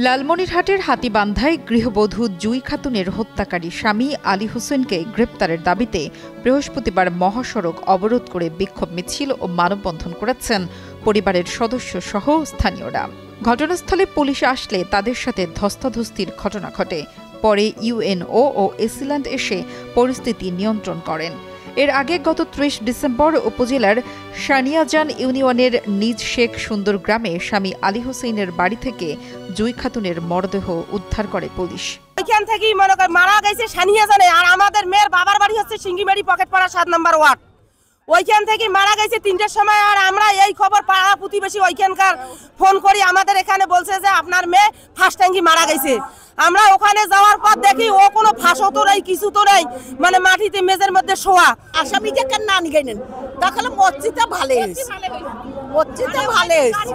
লালমনিরহাটের হাতীবান্ধায় গৃহবধূ জুই খাতুনের হত্যাকারী স্বামী আলী হোসেনকে গ্রেপ্তারের দাবিতে বৃহস্পতিবার মহাসড়ক অবরোধ করে বিক্ষোভ মিছিল ও মানববন্ধন করেছেন পরিবারের সদস্য সহ স্থানীয়রা। ঘটনাস্থলে পুলিশ আসলে তাদের সাথে ধস্তাধস্তির ঘটনা ঘটে। পরে ইউএনও ও এসিল্যান্ড এসে পরিস্থিতি নিয়ন্ত্রণ করেন। এর আগে গত ৩০ ডিসেম্বর উপজেলার সানিয়াজান ইউনিয়নের নিজ শেখ সুন্দর গ্রামে স্বামী আলী হোসেনের বাড়ি থেকে জুই খাতুনের মরদেহ উদ্ধার করে পুলিশ। ওইখান থেকেই মনে করে মারা গেছে সানিয়াজানে, আর আমাদের মেয়ের বাবার বাড়ি হচ্ছে সিঙ্গিমারি পকেটপাড়া ৭ নম্বর ওয়ার্ড। ওইখান থেকে মারা গেছে ৩টার সময়। আর আমরা এই খবর পাড়া প্রতিবেশী ওইখানকার ফোন করি, আমাদের এখানে বলছে যে আপনার মেয়ে ফার্স্ট ট্যাঙ্কি মারা গেছে। আমরা ওখানে যাওয়ার পর দেখি ও কোনো ফাঁসও তো নেই, কিছু তো নেই, মানে মাটিতে মেজের মধ্যে শোয়া। আসামিকে কেন না নিগেনেন তাহলে মসজিদটা ভালো হয়েছে, মসজিদটা ভালো হয়েছে।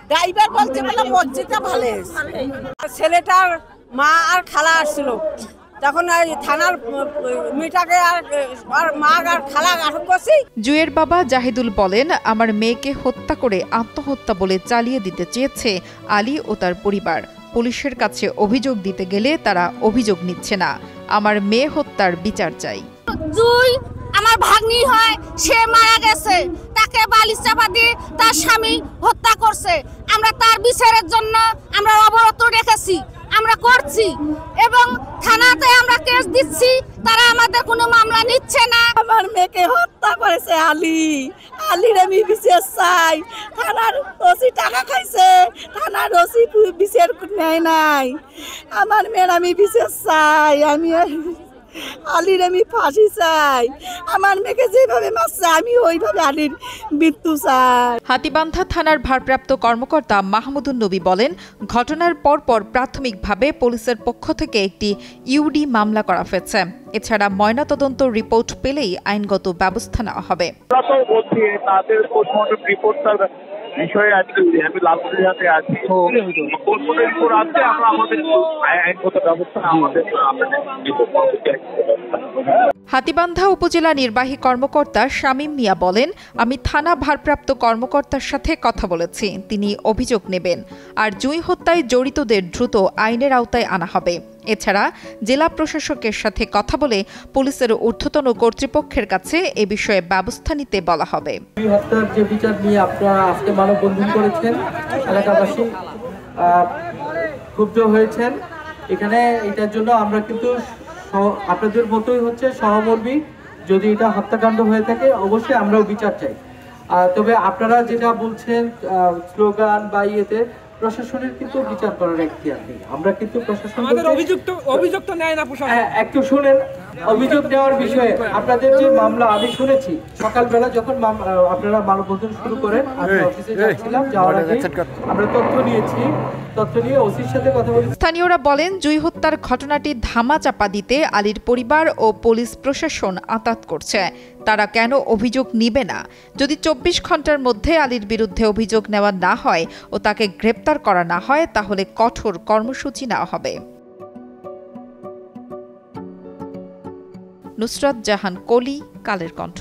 ড্রাইভার বলছে বলে মসজিদটা ভালো হয়েছে। ছেলেটার মা আর খালা আসছিল, তখন থানার মিটাকে আর মা আর খালা আটক করছি। জুয়ের বাবা জাহিদুল বলেন, আমার মেয়েকে হত্যা করে আত্মহত্যা বলে চালিয়ে দিতে চেয়েছে আলী ও তার পরিবার। পুলিশের কাছে অভিযোগ দিতে গেলে তারা অভিযোগ নিচ্ছে না। আমার মেয়ে হত্যার বিচার চাই। জুই আমার ভাগ্নি হয়, সে মারা গেছে, তাকে বালিশ চাপা দিয়ে তার স্বামী হত্যা করছে। আমরা তার বিচারের জন্য আমরা অবরোধ রেখেছি, আমরা করছি এবং থানাতে আমরা কেস দিচ্ছি, তারা আমাদের কোনো মামলা নিচ্ছে না। আমার মেয়েকে হত্যা করেছে আলীর আমি বিচার চাই। থানার ওসি টাকা খাইছে, থানার ওসি বিচার নেয় নাই। আমার মেয়ের আমি বিচার চাই, আমি আলীর আমি ফাঁসি চাই। আমার মেয়েকে যেভাবে মারছে আমি ওইভাবে আলীর মৃত্যু চাই। হাতীবান্ধা থানার ভারপ্রাপ্ত কর্মকর্তা মাহমুদুন নবী বলেন, ঘটনার পরপর প্রাথমিকভাবে পুলিশের পক্ষ থেকে একটি ইউডি মামলা করা হয়েছে। এছাড়া ময়নাতদন্ত রিপোর্ট পেলেই আইনগত ব্যবস্থা নেওয়া হবে। বিষয়ে আজকে আমি লালমনিরহাটে আছি, রিপোর্ট আছে, আমরা আমাদের আইনগত ব্যবস্থা হাতীবান্ধা উপজেলা নির্বাহী কর্মকর্তা শামীম মিয়া বলেন, আমি থানা ভারপ্রাপ্ত কর্মকর্তার সাথে কথা বলেছি, তিনি অভিযোগ নেবেন। আর জুই হত্যায় জড়িতদের দ্রুত আইনের আওতায় আনা হবে। এছাড়া জেলা প্রশাসকের সাথে কথা বলে পুলিশের ঊর্ধ্বতন কর্তৃপক্ষের কাছে এ বিষয়ে ব্যবস্থা নিতে বলা হবে। জুই হত্যার যে বিচার নিয়ে আপনারা আজকে মানববন্ধন করেছেন, এলাকাবাসী ক্ষুব্ধ হয়েছেন। এখানে এটার জন্য আমরা কিন্তু আপনাদের মতোই হচ্ছে সহমর্মী। যদি এটা হত্যাকাণ্ড হয়ে থাকে অবশ্যই আমরাও বিচার চাই। তবে আপনারা যেটা বলছেন স্লোগান বা ইয়েতে, প্রশাসনের কিন্তু বিচার করার এখতিয়ার নেই। আমরা কিন্তু প্রশাসন অভিযোগ তো নেয় না প্রশাসন। একটু শুনেন, অভিযোগ নেওয়ার বিষয়ে আপনাদের যে মামলা আমি শুনেছি সকালবেলা যখন আপনারা মানববন্ধন শুরু করেন, আমি অফিসে যাচ্ছিলাম, যাওয়ার আগে আমরা তথ্য নিয়েছি, তথ্য নিয়ে ওসির সাথে কথা বলেছি। স্থানীয়রা বলেন, জুই হত্যার ঘটনাটি ধামাচাপা দিতে আলীর পরিবার ও পুলিশ প্রশাসন আঁতাত করছে। তারা কেন অভিযোগ নিবে না? যদি ২৪ ঘন্টার মধ্যে আলীর বিরুদ্ধে অভিযোগ নেওয়া না হয় ও তাকে গ্রেপ্তার করা না হয়, তাহলে কঠোর কর্মসূচি নেওয়া হবে। নুসরাত জাহান কলি, কালের কণ্ঠ।